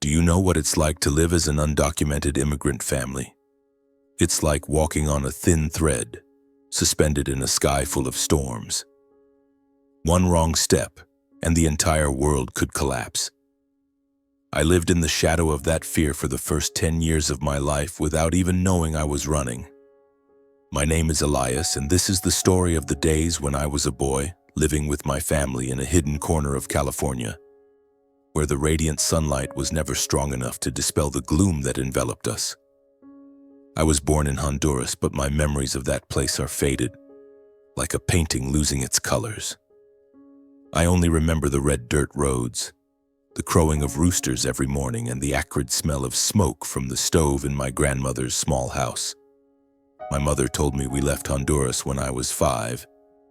Do you know what it's like to live as an undocumented immigrant family? It's like walking on a thin thread, suspended in a sky full of storms. One wrong step, and the entire world could collapse. I lived in the shadow of that fear for the first 10 years of my life without even knowing I was running. My name is Elias, and this is the story of the days when I was a boy, living with my family in a hidden corner of California, where the radiant sunlight was never strong enough to dispel the gloom that enveloped us. I was born in Honduras, but my memories of that place are faded, like a painting losing its colors. I only remember the red dirt roads, the crowing of roosters every morning, and the acrid smell of smoke from the stove in my grandmother's small house. My mother told me we left Honduras when I was 5,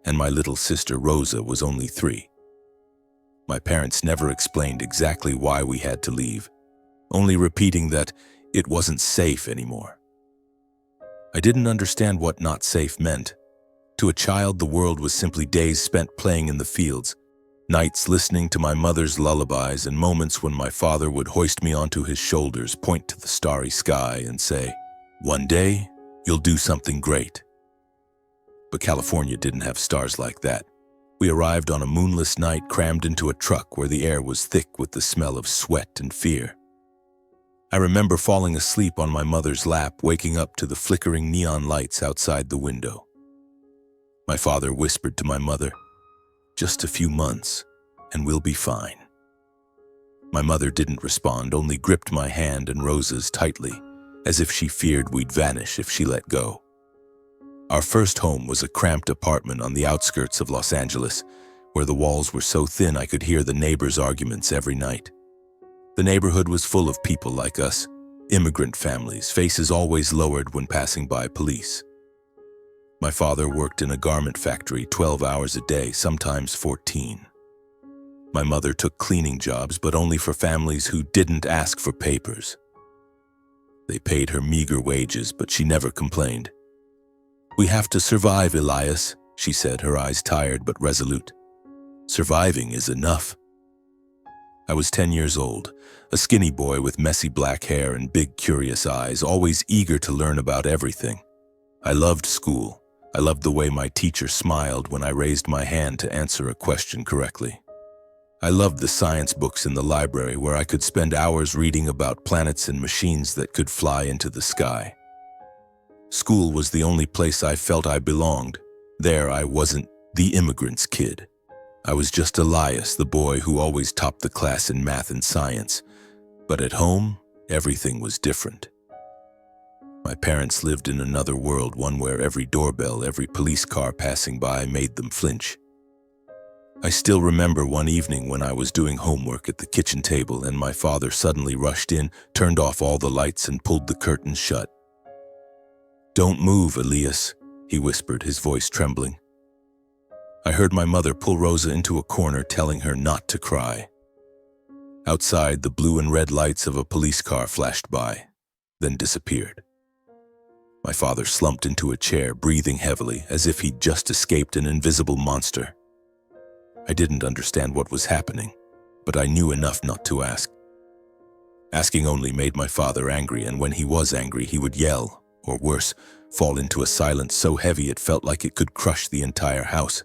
and my little sister Rosa was only 3. My parents never explained exactly why we had to leave, only repeating that it wasn't safe anymore. I didn't understand what not safe meant. To a child, the world was simply days spent playing in the fields, nights listening to my mother's lullabies, and moments when my father would hoist me onto his shoulders, point to the starry sky, and say, "One day, you'll do something great." But California didn't have stars like that. We arrived on a moonless night, crammed into a truck where the air was thick with the smell of sweat and fear. I remember falling asleep on my mother's lap, waking up to the flickering neon lights outside the window. My father whispered to my mother, "Just a few months, and we'll be fine." My mother didn't respond, only gripped my hand and Rosa's tightly, as if she feared we'd vanish if she let go. Our first home was a cramped apartment on the outskirts of Los Angeles, where the walls were so thin I could hear the neighbors' arguments every night. The neighborhood was full of people like us, immigrant families, faces always lowered when passing by police. My father worked in a garment factory 12 hours a day, sometimes 14. My mother took cleaning jobs, but only for families who didn't ask for papers. They paid her meager wages, but she never complained. "We have to survive, Elias," she said, her eyes tired but resolute. "Surviving is enough." I was 10 years old, a skinny boy with messy black hair and big curious eyes, always eager to learn about everything. I loved school. I loved the way my teacher smiled when I raised my hand to answer a question correctly. I loved the science books in the library where I could spend hours reading about planets and machines that could fly into the sky. School was the only place I felt I belonged. There I wasn't the immigrant's kid. I was just Elias, the boy who always topped the class in math and science. But at home, everything was different. My parents lived in another world, one where every doorbell, every police car passing by made them flinch. I still remember one evening when I was doing homework at the kitchen table and my father suddenly rushed in, turned off all the lights, and pulled the curtains shut. "Don't move, Elias," he whispered, his voice trembling. I heard my mother pull Rosa into a corner, telling her not to cry. Outside, the blue and red lights of a police car flashed by, then disappeared. My father slumped into a chair, breathing heavily, as if he'd just escaped an invisible monster. I didn't understand what was happening, but I knew enough not to ask. Asking only made my father angry, and when he was angry, he would yell, or worse, fall into a silence so heavy it felt like it could crush the entire house.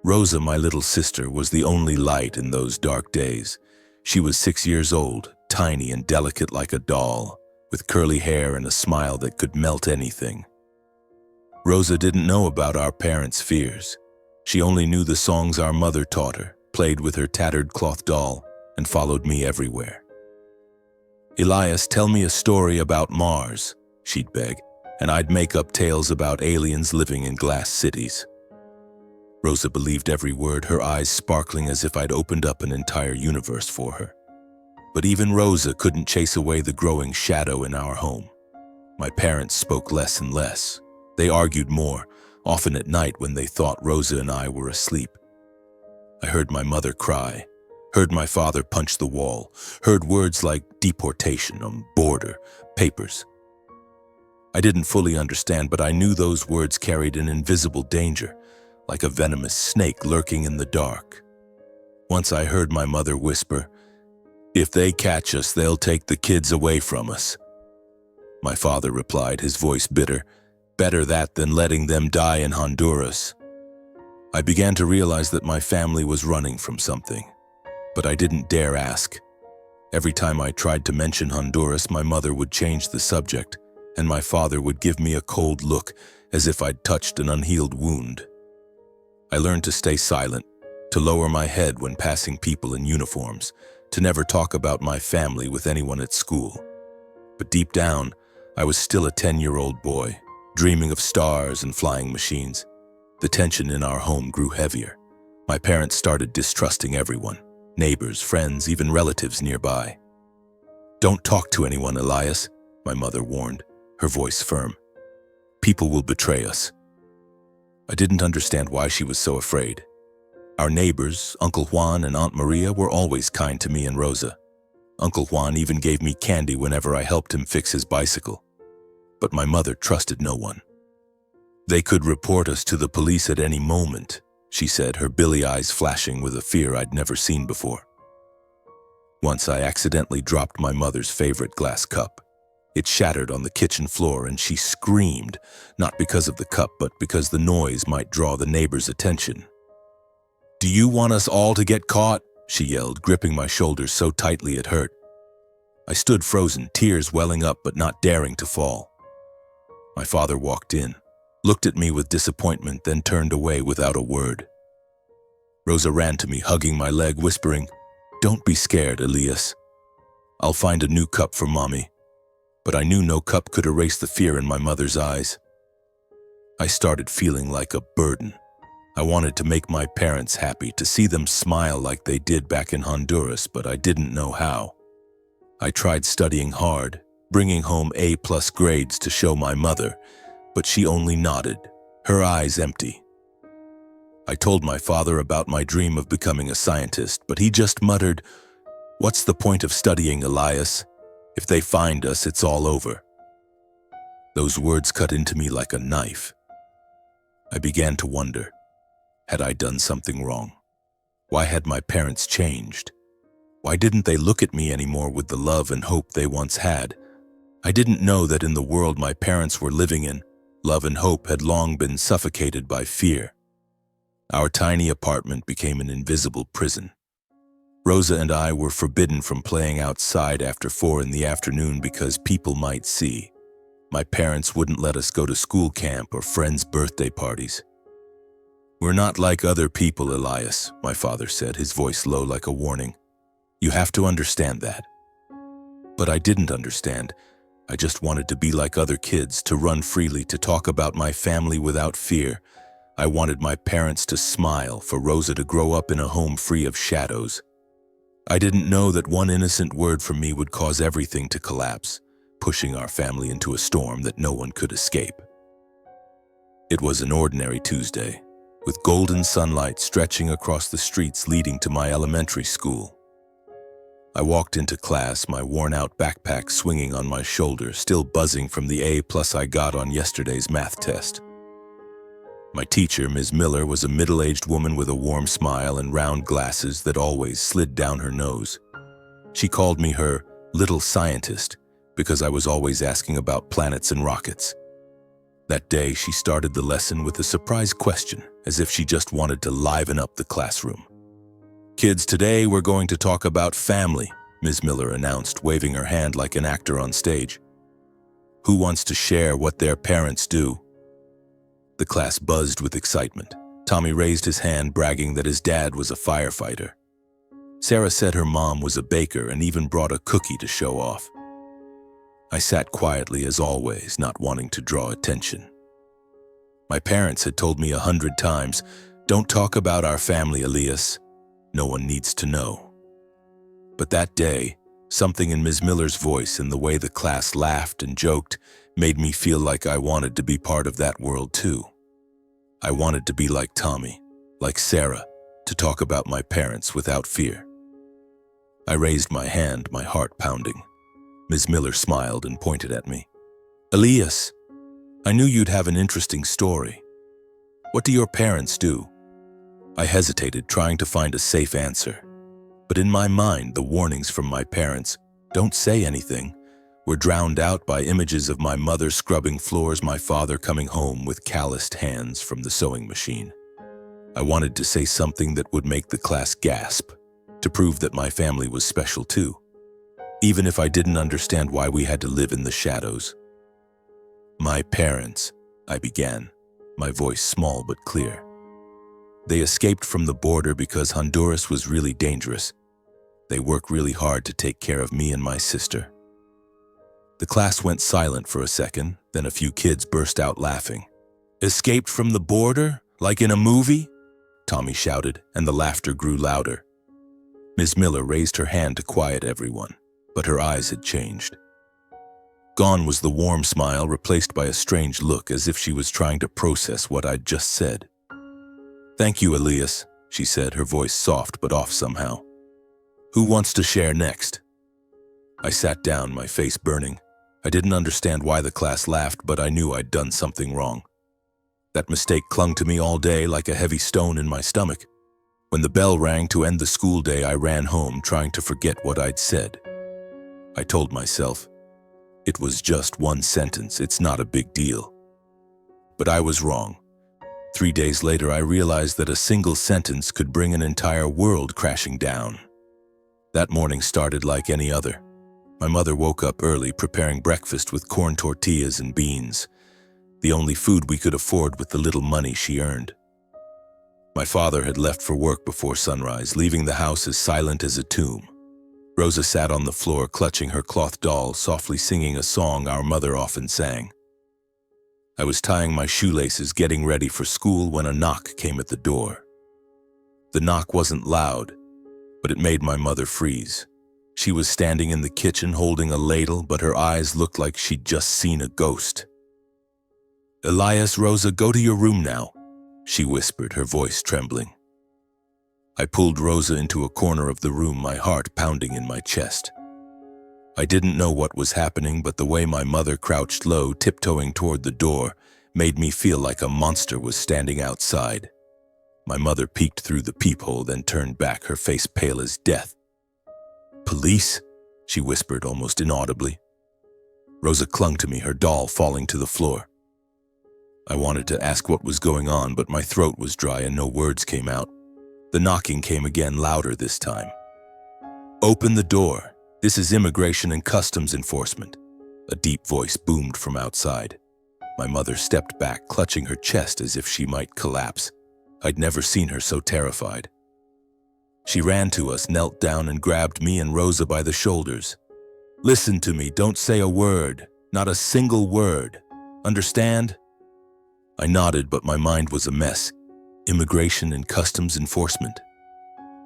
Rosa, my little sister, was the only light in those dark days. She was 6 years old, tiny and delicate like a doll, with curly hair and a smile that could melt anything. Rosa didn't know about our parents' fears. She only knew the songs our mother taught her, played with her tattered cloth doll, and followed me everywhere. "Elias, tell me a story about Mars," she'd beg, and I'd make up tales about aliens living in glass cities. Rosa believed every word, her eyes sparkling as if I'd opened up an entire universe for her. But even Rosa couldn't chase away the growing shadow in our home. My parents spoke less and less. They argued more, often at night when they thought Rosa and I were asleep. I heard my mother cry, heard my father punch the wall, heard words like deportation, border, papers. I didn't fully understand, but I knew those words carried an invisible danger, like a venomous snake lurking in the dark. Once I heard my mother whisper, If they catch us, they'll take the kids away from us. My father replied, his voice bitter. Better that than letting them die in Honduras. I began to realize that my family was running from something, but I didn't dare ask. Every time I tried to mention Honduras, my mother would change the subject, and my father would give me a cold look as if I'd touched an unhealed wound. I learned to stay silent, to lower my head when passing people in uniforms, to never talk about my family with anyone at school. But deep down, I was still a 10-year-old boy, dreaming of stars and flying machines. The tension in our home grew heavier. My parents started distrusting everyone, neighbors, friends, even relatives nearby. "Don't talk to anyone, Elias," my mother warned, her voice firm. "People will betray us." I didn't understand why she was so afraid. Our neighbors, Uncle Juan and Aunt Maria, were always kind to me and Rosa. Uncle Juan even gave me candy whenever I helped him fix his bicycle. But my mother trusted no one. "They could report us to the police at any moment," she said, her billy eyes flashing with a fear I'd never seen before. Once I accidentally dropped my mother's favorite glass cup. It shattered on the kitchen floor and she screamed, not because of the cup, but because the noise might draw the neighbors' attention. "Do you want us all to get caught?" she yelled, gripping my shoulders so tightly it hurt. I stood frozen, tears welling up but not daring to fall. My father walked in, looked at me with disappointment, then turned away without a word. Rosa ran to me, hugging my leg, whispering, "Don't be scared, Elias. I'll find a new cup for Mommy." But I knew no cup could erase the fear in my mother's eyes. I started feeling like a burden. I wanted to make my parents happy, to see them smile like they did back in Honduras, but I didn't know how. I tried studying hard, bringing home A+ grades to show my mother, but she only nodded, her eyes empty. I told my father about my dream of becoming a scientist, but he just muttered, "What's the point of studying, Elias? If they find us, it's all over." Those words cut into me like a knife. I began to wonder, had I done something wrong? Why had my parents changed? Why didn't they look at me anymore with the love and hope they once had? I didn't know that in the world my parents were living in, love and hope had long been suffocated by fear. Our tiny apartment became an invisible prison. Rosa and I were forbidden from playing outside after 4 in the afternoon because people might see. My parents wouldn't let us go to school camp or friends' birthday parties. "We're not like other people, Elias," my father said, his voice low like a warning. "You have to understand that." But I didn't understand. I just wanted to be like other kids, to run freely, to talk about my family without fear. I wanted my parents to smile, for Rosa to grow up in a home free of shadows. I didn't know that one innocent word from me would cause everything to collapse, pushing our family into a storm that no one could escape. It was an ordinary Tuesday, with golden sunlight stretching across the streets leading to my elementary school. I walked into class, my worn-out backpack swinging on my shoulder, still buzzing from the A+ I got on yesterday's math test. My teacher, Ms. Miller, was a middle-aged woman with a warm smile and round glasses that always slid down her nose. She called me her little scientist because I was always asking about planets and rockets. That day, she started the lesson with a surprise question, as if she just wanted to liven up the classroom. "Kids, today we're going to talk about family," Ms. Miller announced, waving her hand like an actor on stage. "Who wants to share what their parents do?" The class buzzed with excitement. Tommy raised his hand, bragging that his dad was a firefighter. Sarah said her mom was a baker and even brought a cookie to show off. I sat quietly as always, not wanting to draw attention. My parents had told me 100 times, "Don't talk about our family, Elias. No one needs to know." But that day, something in Ms. Miller's voice and the way the class laughed and joked made me feel like I wanted to be part of that world too. I wanted to be like Tommy, like Sarah, to talk about my parents without fear. I raised my hand, my heart pounding. Ms. Miller smiled and pointed at me. "Elias, I knew you'd have an interesting story. What do your parents do?" I hesitated, trying to find a safe answer. But in my mind, the warnings from my parents, "Don't say anything," were drowned out by images of my mother scrubbing floors, my father coming home with calloused hands from the sewing machine. I wanted to say something that would make the class gasp, to prove that my family was special too, even if I didn't understand why we had to live in the shadows. "My parents," I began, my voice small but clear. "They escaped from the border because Honduras was really dangerous. They work really hard to take care of me and my sister." The class went silent for a second, then a few kids burst out laughing. "Escaped from the border? Like in a movie?" Tommy shouted, and the laughter grew louder. Ms. Miller raised her hand to quiet everyone, but her eyes had changed. Gone was the warm smile, replaced by a strange look, as if she was trying to process what I'd just said. "Thank you, Elias," she said, her voice soft but off somehow. "Who wants to share next?" I sat down, my face burning. I didn't understand why the class laughed, but I knew I'd done something wrong. That mistake clung to me all day like a heavy stone in my stomach. When the bell rang to end the school day, I ran home, trying to forget what I'd said. I told myself, it was just one sentence, it's not a big deal. But I was wrong. 3 days later, I realized that a single sentence could bring an entire world crashing down. That morning started like any other. My mother woke up early, preparing breakfast with corn tortillas and beans, the only food we could afford with the little money she earned. My father had left for work before sunrise, leaving the house as silent as a tomb. Rosa sat on the floor, clutching her cloth doll, softly singing a song our mother often sang. I was tying my shoelaces, getting ready for school, when a knock came at the door. The knock wasn't loud, but it made my mother freeze. She was standing in the kitchen holding a ladle, but her eyes looked like she'd just seen a ghost. "Elias, Rosa, go to your room now," she whispered, her voice trembling. I pulled Rosa into a corner of the room, my heart pounding in my chest. I didn't know what was happening, but the way my mother crouched low, tiptoeing toward the door, made me feel like a monster was standing outside. My mother peeked through the peephole, then turned back, her face pale as death. "Police?" she whispered almost inaudibly. Rosa clung to me, her doll falling to the floor. I wanted to ask what was going on, but my throat was dry and no words came out. The knocking came again, louder this time. "Open the door. This is Immigration and Customs Enforcement," a deep voice boomed from outside. My mother stepped back, clutching her chest as if she might collapse. I'd never seen her so terrified. She ran to us, knelt down, and grabbed me and Rosa by the shoulders. "Listen to me, don't say a word, not a single word. Understand?" I nodded, but my mind was a mess. Immigration and Customs Enforcement.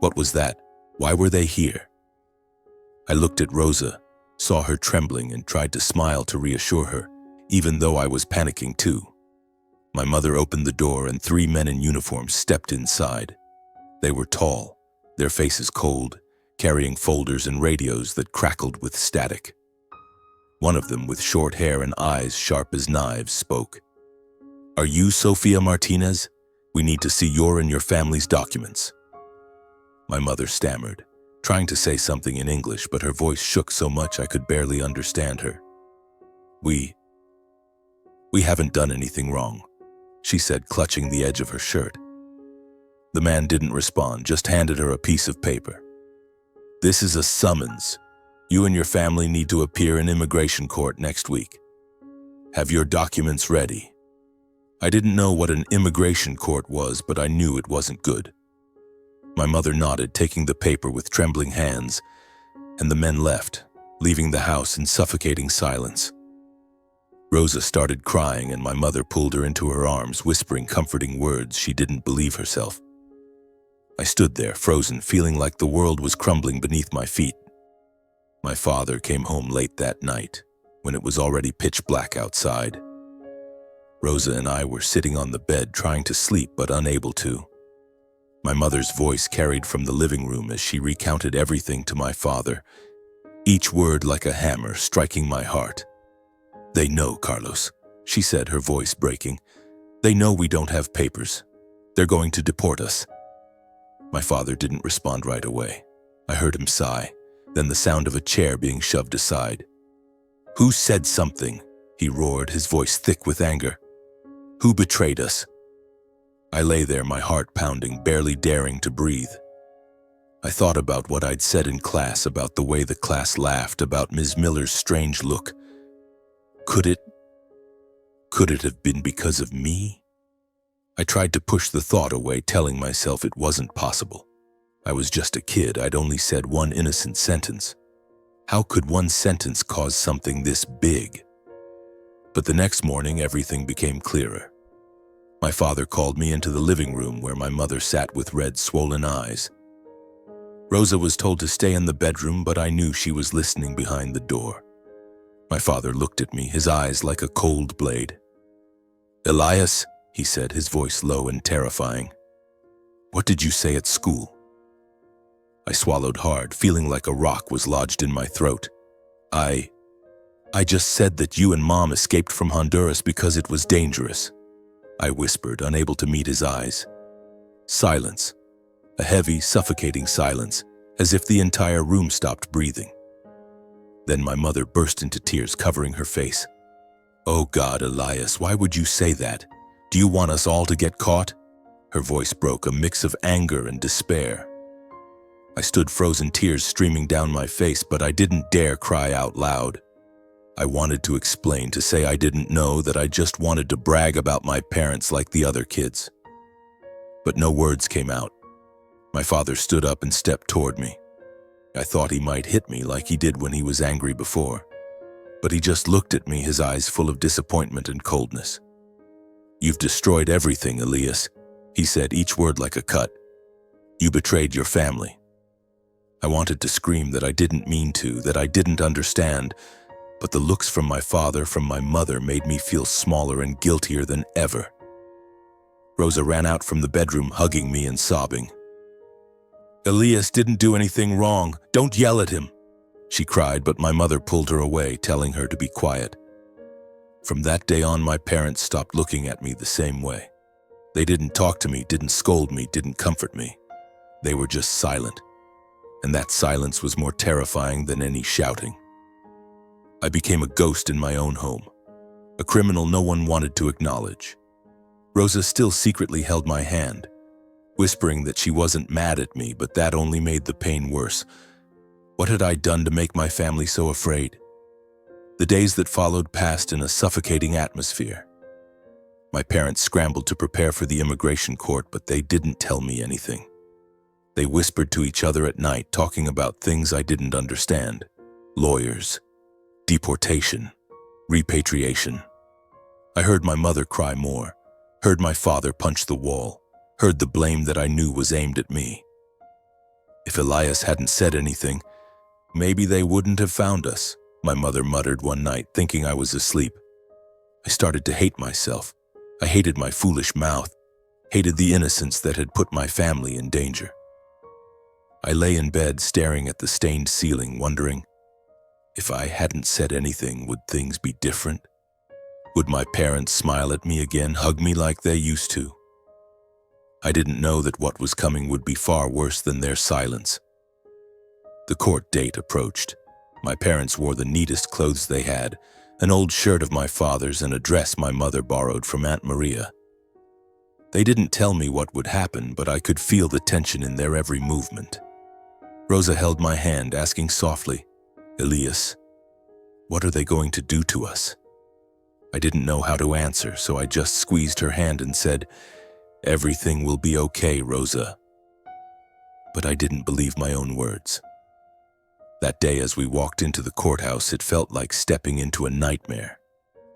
What was that? Why were they here? I looked at Rosa, saw her trembling, and tried to smile to reassure her, even though I was panicking too. My mother opened the door and 3 men in uniform stepped inside. They were tall, their faces cold, carrying folders and radios that crackled with static. One of them, with short hair and eyes sharp as knives, spoke. "Are you Sofia Martinez? We need to see your and your family's documents." My mother stammered, trying to say something in English, but her voice shook so much I could barely understand her. We haven't done anything wrong," she said, clutching the edge of her shirt. The man didn't respond, just handed her a piece of paper. "This is a summons. You and your family need to appear in immigration court next week. Have your documents ready." I didn't know what an immigration court was, but I knew it wasn't good. My mother nodded, taking the paper with trembling hands, and the men left, leaving the house in suffocating silence. Rosa started crying, and my mother pulled her into her arms, whispering comforting words. She didn't believe herself. I stood there, frozen, feeling like the world was crumbling beneath my feet. My father came home late that night, when it was already pitch black outside. Rosa and I were sitting on the bed, trying to sleep but unable to. My mother's voice carried from the living room as she recounted everything to my father, each word like a hammer striking my heart. "They know, Carlos," she said, her voice breaking. "They know we don't have papers. They're going to deport us." My father didn't respond right away. I heard him sigh, then the sound of a chair being shoved aside. "Who said something?" he roared, his voice thick with anger. "Who betrayed us?" I lay there, my heart pounding, barely daring to breathe. I thought about what I'd said in class, about the way the class laughed, about Ms. Miller's strange look. Could it have been because of me? I tried to push the thought away, telling myself it wasn't possible. I was just a kid. I'd only said one innocent sentence. How could one sentence cause something this big? But the next morning, everything became clearer. My father called me into the living room where my mother sat with red, swollen eyes. Rosa was told to stay in the bedroom, but I knew she was listening behind the door. My father looked at me, his eyes like a cold blade. "Elias," he said, his voice low and terrifying. "What did you say at school?" I swallowed hard, feeling like a rock was lodged in my throat. I just said that you and Mom escaped from Honduras because it was dangerous," I whispered, unable to meet his eyes. Silence. A heavy, suffocating silence, as if the entire room stopped breathing. Then my mother burst into tears, covering her face. "Oh God, Elias, why would you say that? Do you want us all to get caught?" Her voice broke, a mix of anger and despair. I stood frozen, tears streaming down my face, but I didn't dare cry out loud. I wanted to explain, to say I didn't know, that I just wanted to brag about my parents like the other kids. But no words came out. My father stood up and stepped toward me. I thought he might hit me like he did when he was angry before, but he just looked at me, his eyes full of disappointment and coldness. "You've destroyed everything, Elias," he said, each word like a cut. "You betrayed your family." I wanted to scream that I didn't mean to, that I didn't understand, but the looks from my father, from my mother, made me feel smaller and guiltier than ever. Rosa ran out from the bedroom, hugging me and sobbing. "Elias didn't do anything wrong. Don't yell at him," she cried, but my mother pulled her away, telling her to be quiet. From that day on, my parents stopped looking at me the same way. They didn't talk to me, didn't scold me, didn't comfort me. They were just silent, and that silence was more terrifying than any shouting. I became a ghost in my own home, a criminal no one wanted to acknowledge. Rosa still secretly held my hand, whispering that she wasn't mad at me, but that only made the pain worse. What had I done to make my family so afraid? The days that followed passed in a suffocating atmosphere. My parents scrambled to prepare for the immigration court, but they didn't tell me anything. They whispered to each other at night, talking about things I didn't understand. Lawyers, deportation, repatriation. I heard my mother cry more, heard my father punch the wall, heard the blame that I knew was aimed at me. If Elias hadn't said anything, maybe they wouldn't have found us, my mother muttered one night, thinking I was asleep. I started to hate myself. I hated my foolish mouth, hated the innocence that had put my family in danger. I lay in bed, staring at the stained ceiling, wondering, if I hadn't said anything, would things be different? Would my parents smile at me again, hug me like they used to? I didn't know that what was coming would be far worse than their silence. The court date approached. My parents wore the neatest clothes they had, an old shirt of my father's and a dress my mother borrowed from Aunt Maria. They didn't tell me what would happen, but I could feel the tension in their every movement. Rosa held my hand, asking softly, "Elias, what are they going to do to us?" I didn't know how to answer, so I just squeezed her hand and said, "Everything will be okay, Rosa." But I didn't believe my own words. That day, as we walked into the courthouse, it felt like stepping into a nightmare.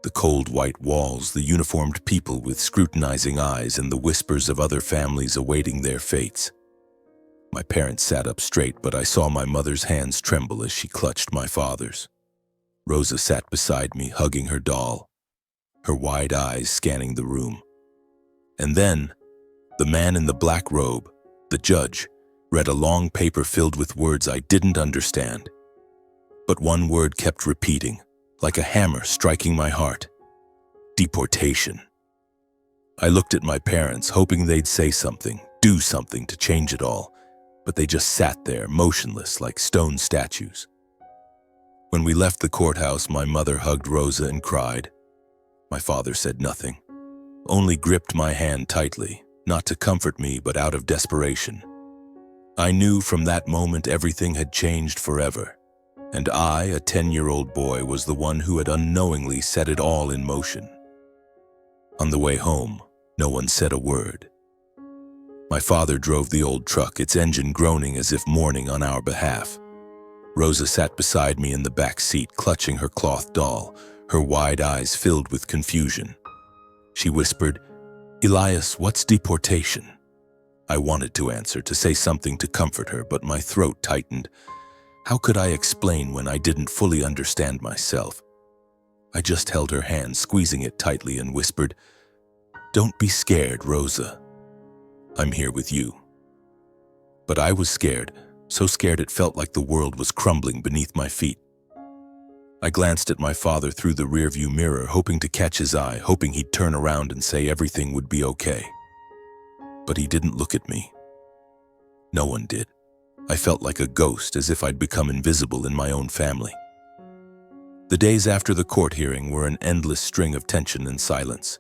The cold white walls, the uniformed people with scrutinizing eyes, and the whispers of other families awaiting their fates. My parents sat up straight, but I saw my mother's hands tremble as she clutched my father's. Rosa sat beside me, hugging her doll, her wide eyes scanning the room. And then, the man in the black robe, the judge, read a long paper filled with words I didn't understand. But one word kept repeating, like a hammer striking my heart. Deportation. I looked at my parents, hoping they'd say something, do something to change it all. but they just sat there, motionless like stone statues. When we left the courthouse, my mother hugged Rosa and cried. My father said nothing, only gripped my hand tightly, not to comfort me, but out of desperation. I knew from that moment everything had changed forever, and I, a 10-year-old boy, was the one who had unknowingly set it all in motion. On the way home, no one said a word. My father drove the old truck, its engine groaning as if mourning on our behalf. Rosa sat beside me in the back seat, clutching her cloth doll, her wide eyes filled with confusion. She whispered, "Elias, what's deportation?" I wanted to answer, to say something to comfort her, but my throat tightened. How could I explain when I didn't fully understand myself? I just held her hand, squeezing it tightly, and whispered, "Don't be scared, Rosa. I'm here with you." But I was scared, so scared it felt like the world was crumbling beneath my feet. I glanced at my father through the rearview mirror, hoping to catch his eye, hoping he'd turn around and say everything would be okay. But he didn't look at me. No one did. I felt like a ghost, as if I'd become invisible in my own family. The days after the court hearing were an endless string of tension and silence.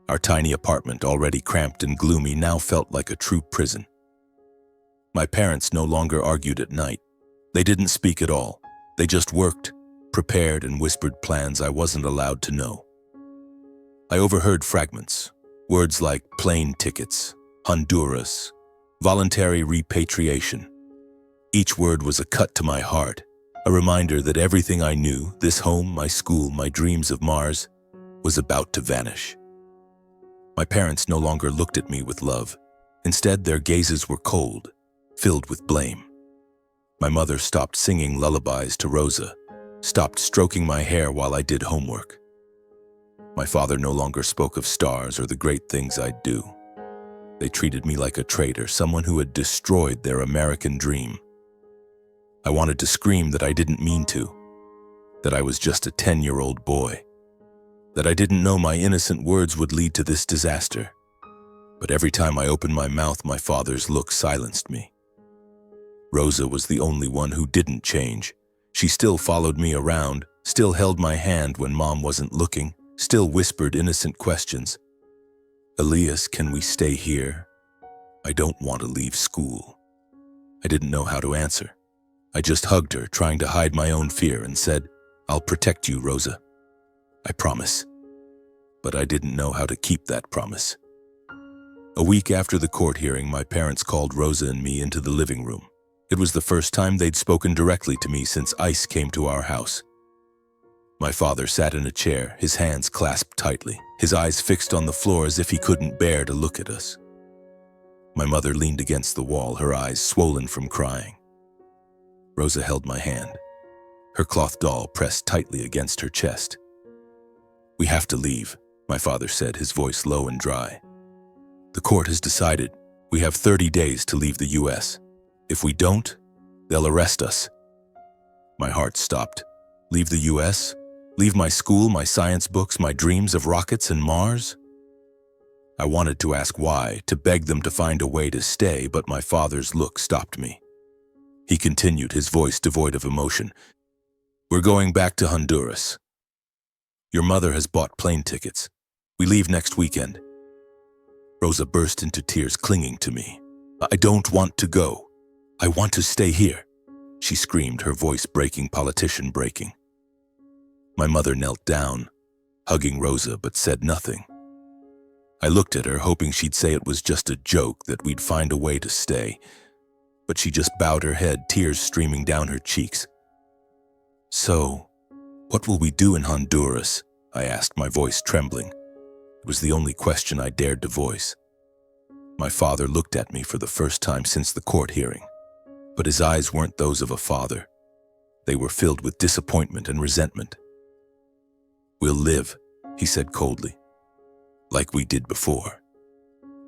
Our tiny apartment, already cramped and gloomy, now felt like a true prison. My parents no longer argued at night. They didn't speak at all. They just worked, prepared, and whispered plans I wasn't allowed to know. I overheard fragments, words like plane tickets, Honduras, voluntary repatriation. Each word was a cut to my heart, a reminder that everything I knew, this home, my school, my dreams of Mars, was about to vanish. My parents no longer looked at me with love. Instead, their gazes were cold, filled with blame. My mother stopped singing lullabies to Rosa, stopped stroking my hair while I did homework. My father no longer spoke of stars or the great things I'd do. They treated me like a traitor, someone who had destroyed their American dream. I wanted to scream that I didn't mean to, that I was just a 10-year-old boy, that I didn't know my innocent words would lead to this disaster. But every time I opened my mouth, my father's look silenced me. Rosa was the only one who didn't change. She still followed me around, still held my hand when Mom wasn't looking, still whispered innocent questions. "Elias, can we stay here? I don't want to leave school." I didn't know how to answer. I just hugged her, trying to hide my own fear, and said, "I'll protect you, Rosa. I promise." But I didn't know how to keep that promise. A week after the court hearing, my parents called Rosa and me into the living room. It was the first time they'd spoken directly to me since ICE came to our house. My father sat in a chair, his hands clasped tightly, his eyes fixed on the floor as if he couldn't bear to look at us. My mother leaned against the wall, her eyes swollen from crying. Rosa held my hand, her cloth doll pressed tightly against her chest. "We have to leave," my father said, his voice low and dry. "The court has decided. We have 30 days to leave the U.S. If we don't, they'll arrest us." My heart stopped. Leave the U.S.? Leave my school, my science books, my dreams of rockets and Mars? I wanted to ask why, to beg them to find a way to stay, but my father's look stopped me. He continued, his voice devoid of emotion. "We're going back to Honduras. Your mother has bought plane tickets. We leave next weekend." Rosa burst into tears, clinging to me. "I don't want to go. I want to stay here," she screamed, her voice breaking, politician breaking. My mother knelt down, hugging Rosa, but said nothing. I looked at her, hoping she'd say it was just a joke, that we'd find a way to stay. But she just bowed her head, tears streaming down her cheeks. "So, what will we do in Honduras?" I asked, my voice trembling. It was the only question I dared to voice. My father looked at me for the first time since the court hearing, but his eyes weren't those of a father. They were filled with disappointment and resentment. "We'll live," he said coldly, "like we did before."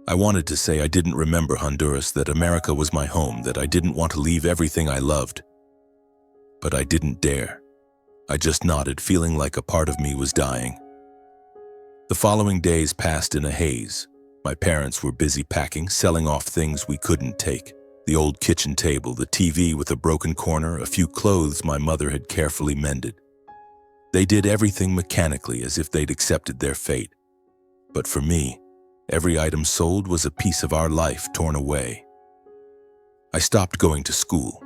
I wanted to say I didn't remember Honduras, that America was my home, that I didn't want to leave everything I loved. But I didn't dare. I just nodded, feeling like a part of me was dying. The following days passed in a haze. My parents were busy packing, selling off things we couldn't take. The old kitchen table, the TV with a broken corner, a few clothes my mother had carefully mended. They did everything mechanically as if they'd accepted their fate. But for me, every item sold was a piece of our life torn away. I stopped going to school.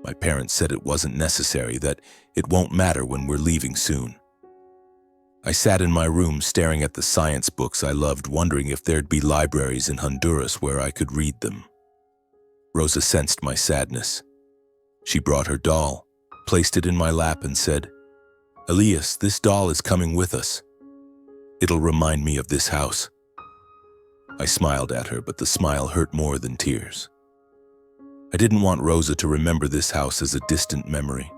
My parents said it wasn't necessary, that it won't matter when we're leaving soon. I sat in my room staring at the science books I loved, wondering if there'd be libraries in Honduras where I could read them. Rosa sensed my sadness. She brought her doll, placed it in my lap and said, "Elias, this doll is coming with us. It'll remind me of this house." I smiled at her, but the smile hurt more than tears. I didn't want Rosa to remember this house as a distant memory.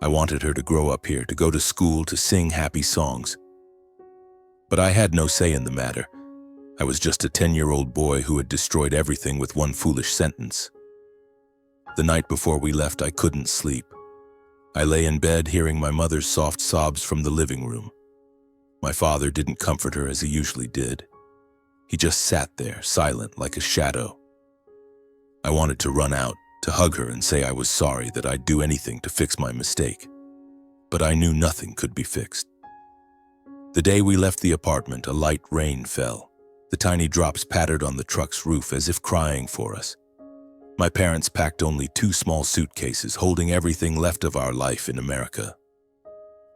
I wanted her to grow up here, to go to school, to sing happy songs. But I had no say in the matter. I was just a 10-year-old boy who had destroyed everything with one foolish sentence. The night before we left, I couldn't sleep. I lay in bed hearing my mother's soft sobs from the living room. My father didn't comfort her as he usually did. He just sat there, silent like a shadow. I wanted to run out, to hug her and say I was sorry, that I'd do anything to fix my mistake. But I knew nothing could be fixed. The day we left the apartment, a light rain fell. The tiny drops pattered on the truck's roof as if crying for us. My parents packed only 2 small suitcases, holding everything left of our life in America.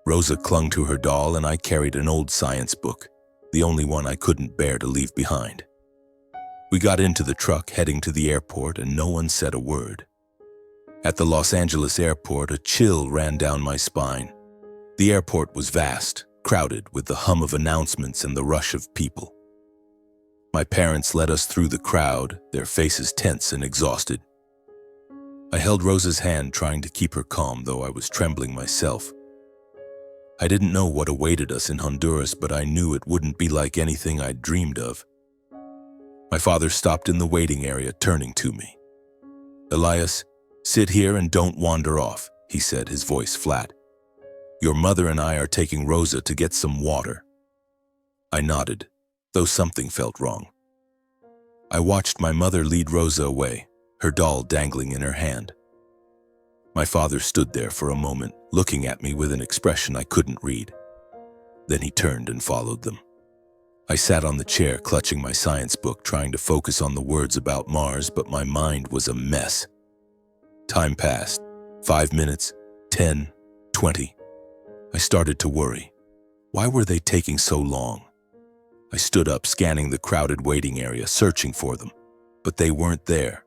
Rosa clung to her doll and I carried an old science book, the only one I couldn't bear to leave behind. We got into the truck heading to the airport and no one said a word. At the Los Angeles airport, a chill ran down my spine. The airport was vast, crowded with the hum of announcements and the rush of people. My parents led us through the crowd, their faces tense and exhausted. I held Rosa's hand, trying to keep her calm, though I was trembling myself. I didn't know what awaited us in Honduras, but I knew it wouldn't be like anything I'd dreamed of. My father stopped in the waiting area, turning to me. "Elias, sit here and don't wander off," he said, his voice flat. "Your mother and I are taking Rosa to get some water." I nodded, though something felt wrong. I watched my mother lead Rosa away, her doll dangling in her hand. My father stood there for a moment, looking at me with an expression I couldn't read. Then he turned and followed them. I sat on the chair, clutching my science book, trying to focus on the words about Mars, but my mind was a mess. Time passed. 5 minutes, 10, 20. I started to worry. Why were they taking so long? I stood up, scanning the crowded waiting area, searching for them. But they weren't there.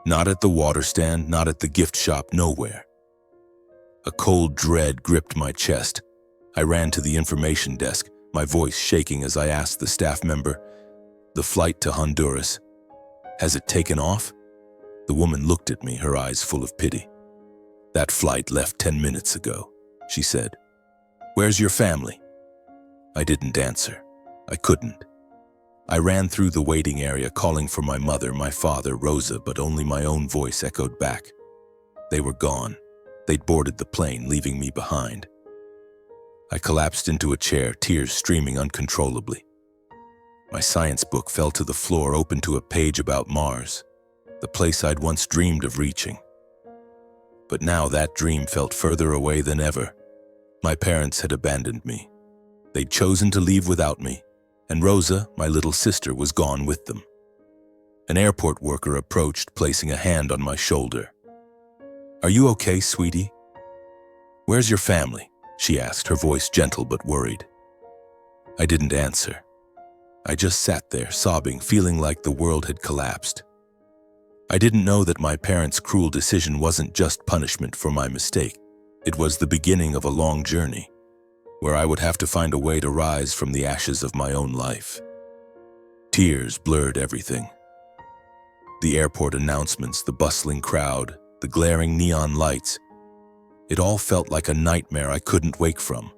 Not at the water stand, not at the gift shop, nowhere. A cold dread gripped my chest. I ran to the information desk, my voice shaking as I asked the staff member, "The flight to Honduras, has it taken off?" The woman looked at me, her eyes full of pity. "That flight left 10 minutes ago," she said. "Where's your family?" I didn't answer. I couldn't. I ran through the waiting area, calling for my mother, my father, Rosa, but only my own voice echoed back. They were gone. They'd boarded the plane, leaving me behind. I collapsed into a chair, tears streaming uncontrollably. My science book fell to the floor, open to a page about Mars, the place I'd once dreamed of reaching. But now that dream felt further away than ever. My parents had abandoned me. They'd chosen to leave without me, and Rosa, my little sister, was gone with them. An airport worker approached, placing a hand on my shoulder. "Are you okay, sweetie?" "Where's your family?" she asked, her voice gentle but worried. I didn't answer. I just sat there, sobbing, feeling like the world had collapsed. I didn't know that my parents' cruel decision wasn't just punishment for my mistake. It was the beginning of a long journey, where I would have to find a way to rise from the ashes of my own life. Tears blurred everything. The airport announcements, the bustling crowd, the glaring neon lights. It all felt like a nightmare I couldn't wake from.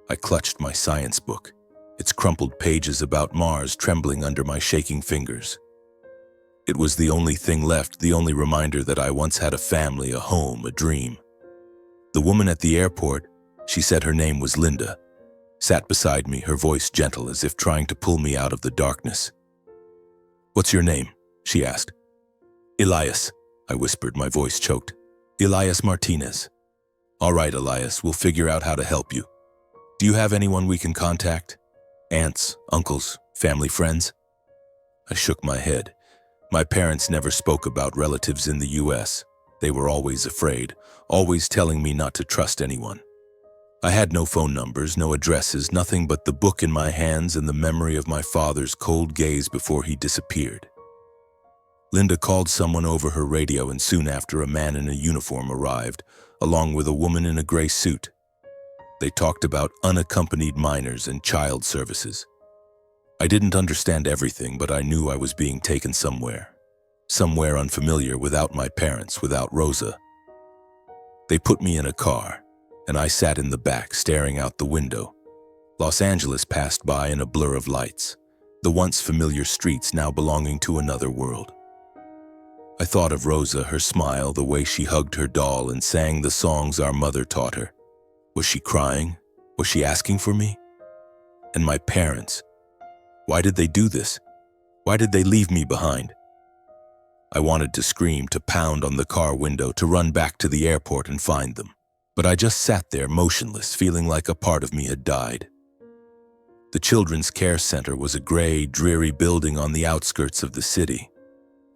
I clutched my science book, its crumpled pages about Mars trembling under my shaking fingers. It was the only thing left, the only reminder that I once had a family, a home, a dream. The woman at the airport, she said her name was Linda, sat beside me, her voice gentle as if trying to pull me out of the darkness. "What's your name?" she asked. Elias, I whispered, my voice choked. Elias Martinez. All right, Elias, we'll figure out how to help you. Do you have anyone we can contact? Aunts, uncles, family friends? I shook my head. My parents never spoke about relatives in the US. They were always afraid, always telling me not to trust anyone. I had no phone numbers, no addresses, nothing but the book in my hands and the memory of my father's cold gaze before he disappeared. Linda called someone over her radio, and soon after a man in a uniform arrived, along with a woman in a gray suit. They talked about unaccompanied minors and child services. I didn't understand everything, but I knew I was being taken somewhere. Somewhere unfamiliar, without my parents, without Rosa. They put me in a car, and I sat in the back, staring out the window. Los Angeles passed by in a blur of lights, the once familiar streets now belonging to another world. I thought of Rosa, her smile, the way she hugged her doll and sang the songs our mother taught her. Was she crying? Was she asking for me? And my parents. Why did they do this? Why did they leave me behind? I wanted to scream, to pound on the car window, to run back to the airport and find them. But I just sat there motionless, feeling like a part of me had died. The Children's Care Center was a gray, dreary building on the outskirts of the city.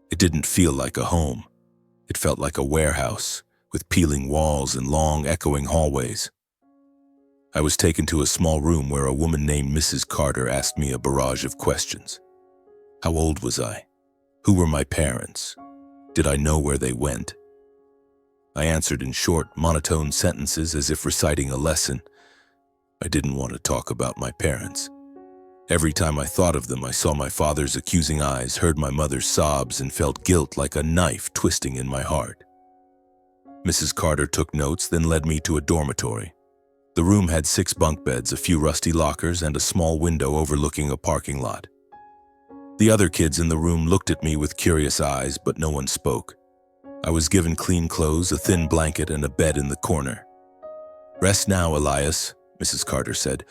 It didn't feel like a home. It felt like a warehouse, with peeling walls and long, echoing hallways. I was taken to a small room where a woman named Mrs. Carter asked me a barrage of questions. How old was I? Who were my parents? Did I know where they went? I answered in short, monotone sentences as if reciting a lesson. I didn't want to talk about my parents. Every time I thought of them, I saw my father's accusing eyes, heard my mother's sobs, and felt guilt like a knife twisting in my heart. Mrs. Carter took notes, then led me to a dormitory. The room had 6 bunk beds, a few rusty lockers, and a small window overlooking a parking lot. The other kids in the room looked at me with curious eyes, but no one spoke. I was given clean clothes, a thin blanket, and a bed in the corner. Rest now, Elias, Mrs. Carter said.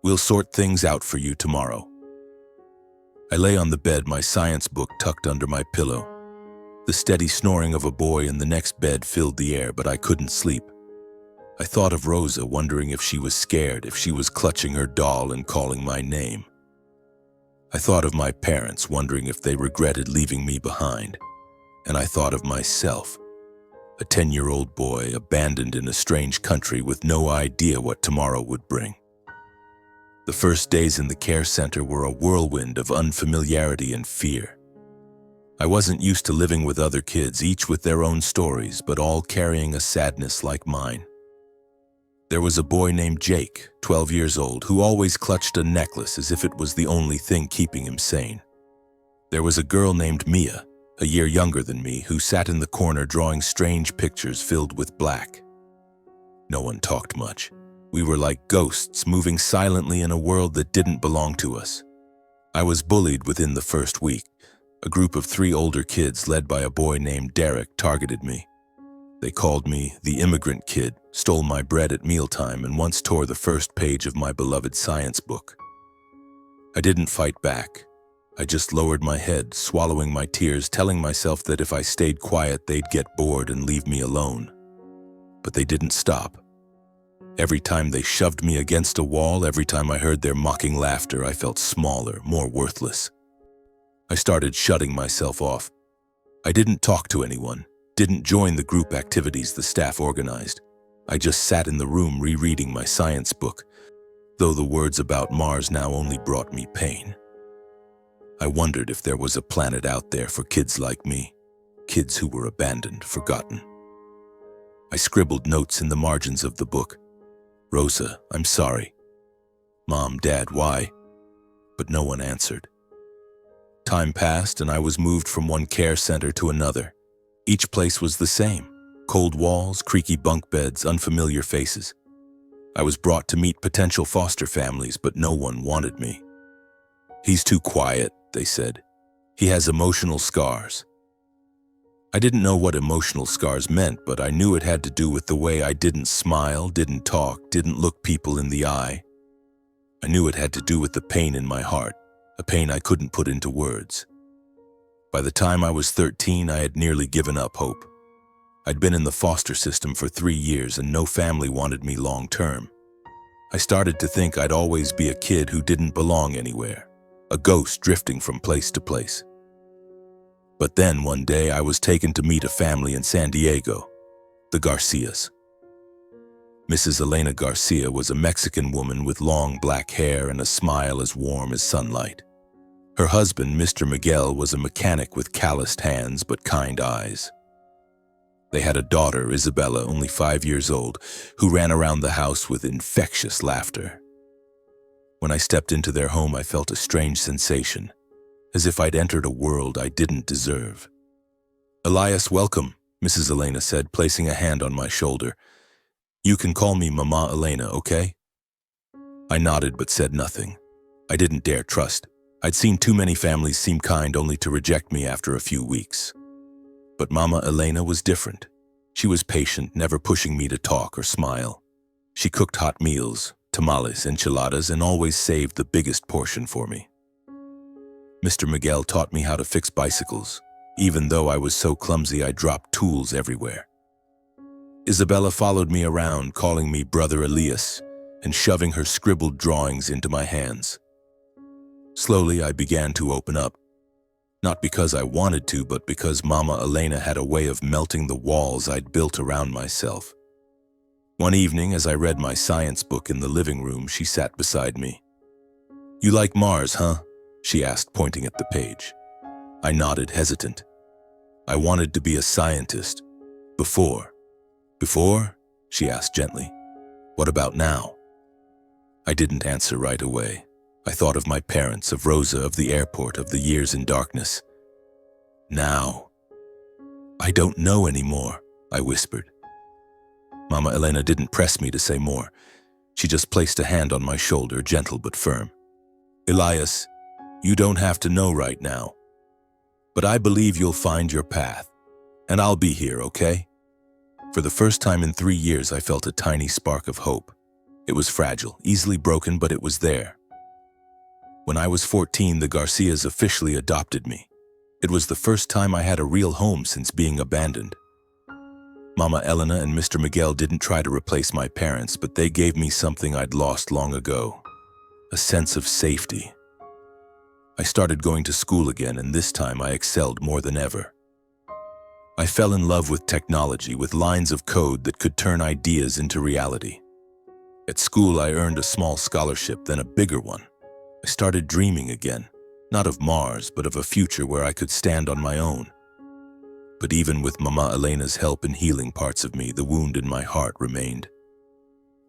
We'll sort things out for you tomorrow. I lay on the bed, my science book tucked under my pillow. The steady snoring of a boy in the next bed filled the air, but I couldn't sleep. I thought of Rosa, wondering if she was scared, if she was clutching her doll and calling my name. I thought of my parents, wondering if they regretted leaving me behind. And I thought of myself, a 10-year-old boy abandoned in a strange country with no idea what tomorrow would bring. The first days in the care center were a whirlwind of unfamiliarity and fear. I wasn't used to living with other kids, each with their own stories, but all carrying a sadness like mine. There was a boy named Jake, 12 years old, who always clutched a necklace as if it was the only thing keeping him sane. There was a girl named Mia, a year younger than me, who sat in the corner drawing strange pictures filled with black. No one talked much. We were like ghosts moving silently in a world that didn't belong to us. I was bullied within the first week. A group of 3 older kids led by a boy named Derek targeted me. They called me the immigrant kid, stole my bread at mealtime, and once tore the first page of my beloved science book. I didn't fight back. I just lowered my head, swallowing my tears, telling myself that if I stayed quiet, they'd get bored and leave me alone. But they didn't stop. Every time they shoved me against a wall, every time I heard their mocking laughter, I felt smaller, more worthless. I started shutting myself off. I didn't talk to anyone, didn't join the group activities the staff organized. I just sat in the room rereading my science book, though the words about Mars now only brought me pain. I wondered if there was a planet out there for kids like me, kids who were abandoned, forgotten. I scribbled notes in the margins of the book. Rosa, I'm sorry. Mom, Dad, why? But no one answered. Time passed and I was moved from one care center to another. Each place was the same. Cold walls, creaky bunk beds, unfamiliar faces. I was brought to meet potential foster families, but no one wanted me. He's too quiet, they said. He has emotional scars. I didn't know what emotional scars meant, but I knew it had to do with the way I didn't smile, didn't talk, didn't look people in the eye. I knew it had to do with the pain in my heart, a pain I couldn't put into words. By the time I was 13, I had nearly given up hope. I'd been in the foster system for 3 years and no family wanted me long term. I started to think I'd always be a kid who didn't belong anywhere, a ghost drifting from place to place. But then one day I was taken to meet a family in San Diego, the Garcias. Mrs. Elena Garcia was a Mexican woman with long black hair and a smile as warm as sunlight. Her husband, Mr. Miguel, was a mechanic with calloused hands but kind eyes. They had a daughter, Isabella, only 5 years old, who ran around the house with infectious laughter. When I stepped into their home, I felt a strange sensation, as if I'd entered a world I didn't deserve. "Elias, welcome," Mrs. Elena said, placing a hand on my shoulder. "You can call me Mama Elena, okay?" I nodded but said nothing. I didn't dare trust. I'd seen too many families seem kind only to reject me after a few weeks. But Mama Elena was different. She was patient, never pushing me to talk or smile. She cooked hot meals, tamales, enchiladas, and always saved the biggest portion for me. Mr. Miguel taught me how to fix bicycles, even though I was so clumsy I dropped tools everywhere. Isabella followed me around, calling me Brother Elias and shoving her scribbled drawings into my hands. Slowly, I began to open up. Not because I wanted to, but because Mama Elena had a way of melting the walls I'd built around myself. One evening, as I read my science book in the living room, she sat beside me. "You like Mars, huh?" she asked, pointing at the page. I nodded, hesitant. "I wanted to be a scientist. Before." "Before?" she asked gently. "What about now?" I didn't answer right away. I thought of my parents, of Rosa, of the airport, of the years in darkness. Now. "I don't know anymore," I whispered. Mama Elena didn't press me to say more. She just placed a hand on my shoulder, gentle but firm. "Elias, you don't have to know right now. But I believe you'll find your path. And I'll be here, okay?" For the first time in 3 years, I felt a tiny spark of hope. It was fragile, easily broken, but it was there. When I was 14, the Garcias officially adopted me. It was the first time I had a real home since being abandoned. Mama Elena and Mr. Miguel didn't try to replace my parents, but they gave me something I'd lost long ago. A sense of safety. I started going to school again, and this time I excelled more than ever. I fell in love with technology, with lines of code that could turn ideas into reality. At school, I earned a small scholarship, then a bigger one. I started dreaming again, not of Mars, but of a future where I could stand on my own. But even with Mama Elena's help in healing parts of me, the wound in my heart remained.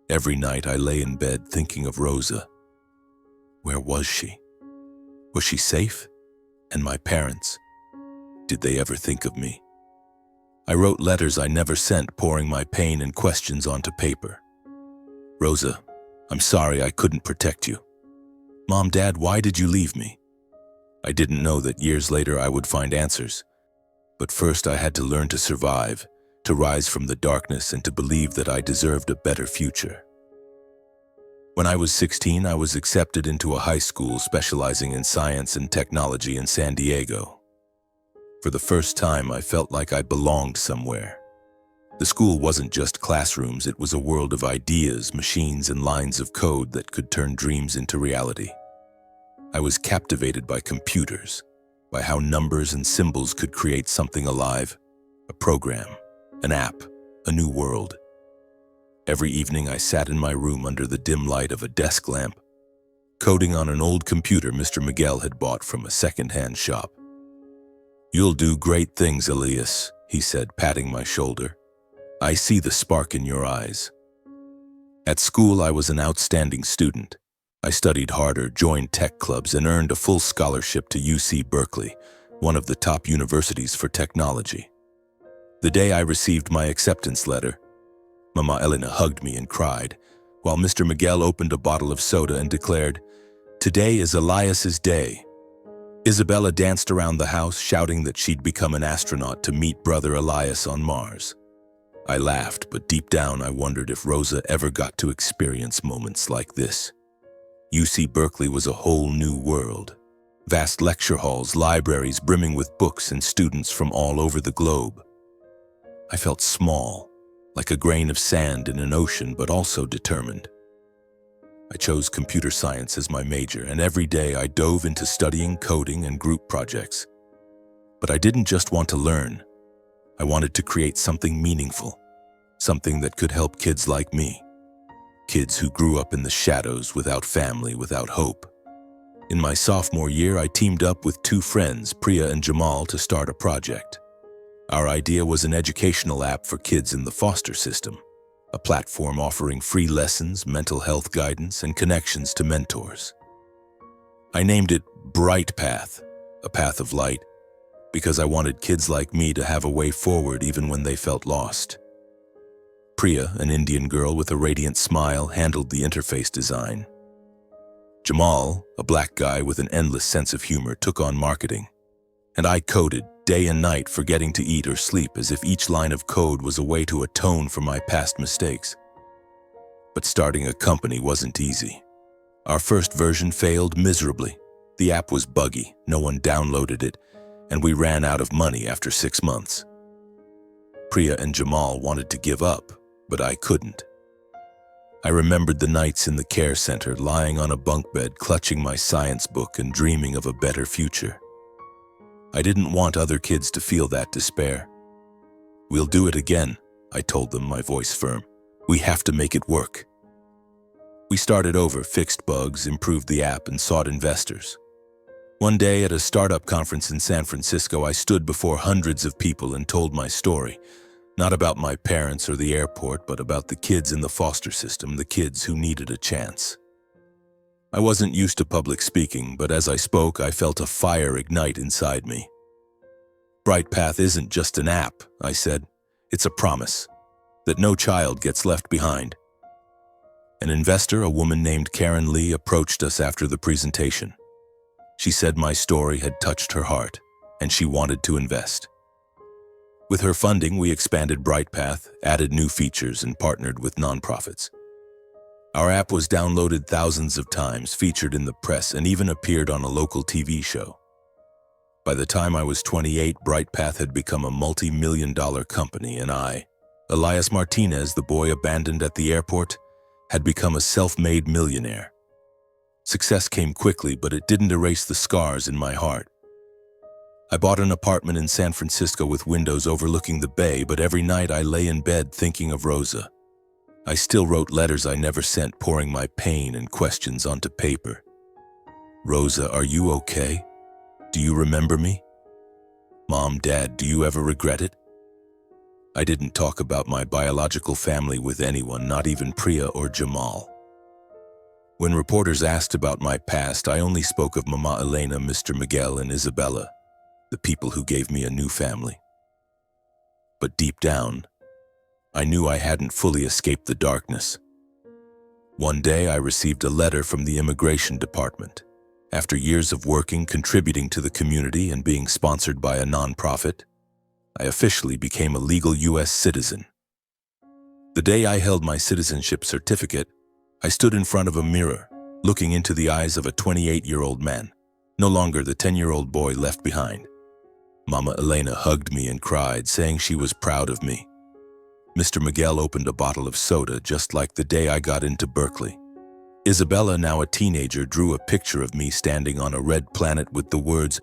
Every night I lay in bed thinking of Rosa. Where was she? Was she safe? And my parents? Did they ever think of me? I wrote letters I never sent, pouring my pain and questions onto paper. "Rosa, I'm sorry I couldn't protect you. Mom, Dad, why did you leave me?" I didn't know that years later I would find answers. But first I had to learn to survive, to rise from the darkness, and to believe that I deserved a better future. When I was 16, I was accepted into a high school specializing in science and technology in San Diego. For the first time, I felt like I belonged somewhere. The school wasn't just classrooms, it was a world of ideas, machines, and lines of code that could turn dreams into reality. I was captivated by computers, by how numbers and symbols could create something alive, a program, an app, a new world. Every evening I sat in my room under the dim light of a desk lamp, coding on an old computer Mr. Miguel had bought from a second-hand shop. "You'll do great things, Elias," he said, patting my shoulder. "I see the spark in your eyes." At school, I was an outstanding student. I studied harder, joined tech clubs, and earned a full scholarship to UC Berkeley, one of the top universities for technology. The day I received my acceptance letter, Mama Elena hugged me and cried, while Mr. Miguel opened a bottle of soda and declared, "Today is Elias's day." Isabella danced around the house, shouting that she'd become an astronaut to meet brother Elias on Mars. I laughed, but deep down I wondered if Rosa ever got to experience moments like this. UC Berkeley was a whole new world. Vast lecture halls, libraries brimming with books and students from all over the globe. I felt small, like a grain of sand in an ocean, but also determined. I chose computer science as my major, and every day I dove into studying coding and group projects. But I didn't just want to learn. I wanted to create something meaningful, something that could help kids like me, kids who grew up in the shadows, without family, without hope. In my sophomore year, I teamed up with two friends, Priya and Jamal, to start a project. Our idea was an educational app for kids in the foster system, a platform offering free lessons, mental health guidance, and connections to mentors. I named it Bright Path, a path of light, because I wanted kids like me to have a way forward even when they felt lost. Priya, an Indian girl with a radiant smile, handled the interface design. Jamal, a black guy with an endless sense of humor, took on marketing. And I coded day and night, forgetting to eat or sleep, as if each line of code was a way to atone for my past mistakes. But starting a company wasn't easy. Our first version failed miserably. The app was buggy, no one downloaded it, and we ran out of money after 6 months. Priya and Jamal wanted to give up, but I couldn't. I remembered the nights in the care center, lying on a bunk bed, clutching my science book and dreaming of a better future. I didn't want other kids to feel that despair. "We'll do it again," I told them, my voice firm. "We have to make it work." We started over, fixed bugs, improved the app, and sought investors. One day at a startup conference in San Francisco, I stood before hundreds of people and told my story. Not about my parents or the airport, but about the kids in the foster system, the kids who needed a chance. I wasn't used to public speaking, but as I spoke, I felt a fire ignite inside me. "Bright Path isn't just an app," I said. "It's a promise that no child gets left behind." An investor, a woman named Karen Lee, approached us after the presentation. She said my story had touched her heart, and she wanted to invest. With her funding, we expanded Bright Path, added new features, and partnered with nonprofits. Our app was downloaded thousands of times, featured in the press, and even appeared on a local TV show. By the time I was 28, Bright Path had become a multi-million-dollar company, and I, Elias Martinez, the boy abandoned at the airport, had become a self-made millionaire. Success came quickly, but it didn't erase the scars in my heart. I bought an apartment in San Francisco with windows overlooking the bay, but every night I lay in bed thinking of Rosa. I still wrote letters I never sent, pouring my pain and questions onto paper. "Rosa, are you okay? Do you remember me? Mom, Dad, do you ever regret it?" I didn't talk about my biological family with anyone, not even Priya or Jamal. When reporters asked about my past, I only spoke of Mama Elena, Mr. Miguel, and Isabella, the people who gave me a new family. But deep down, I knew I hadn't fully escaped the darkness. One day I received a letter from the immigration department. After years of working, contributing to the community, and being sponsored by a nonprofit, I officially became a legal U.S. citizen. The day I held my citizenship certificate, I stood in front of a mirror, looking into the eyes of a 28-year-old man, no longer the 10-year-old boy left behind. Mama Elena hugged me and cried, saying she was proud of me. Mr. Miguel opened a bottle of soda, just like the day I got into Berkeley. Isabella, now a teenager, drew a picture of me standing on a red planet with the words,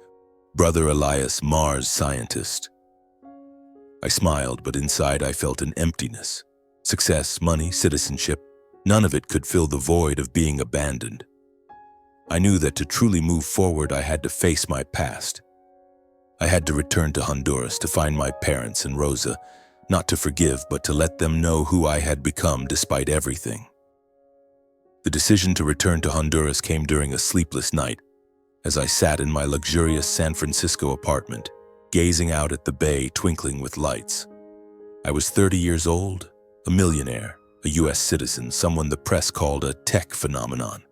"Brother Elias, Mars scientist." I smiled, but inside I felt an emptiness. Success, money, citizenship, none of it could fill the void of being abandoned. I knew that to truly move forward, I had to face my past. I had to return to Honduras to find my parents and Rosa, not to forgive, but to let them know who I had become despite everything. The decision to return to Honduras came during a sleepless night, as I sat in my luxurious San Francisco apartment, gazing out at the bay twinkling with lights. I was 30 years old, a millionaire, a U.S. citizen, someone the press called a tech phenomenon.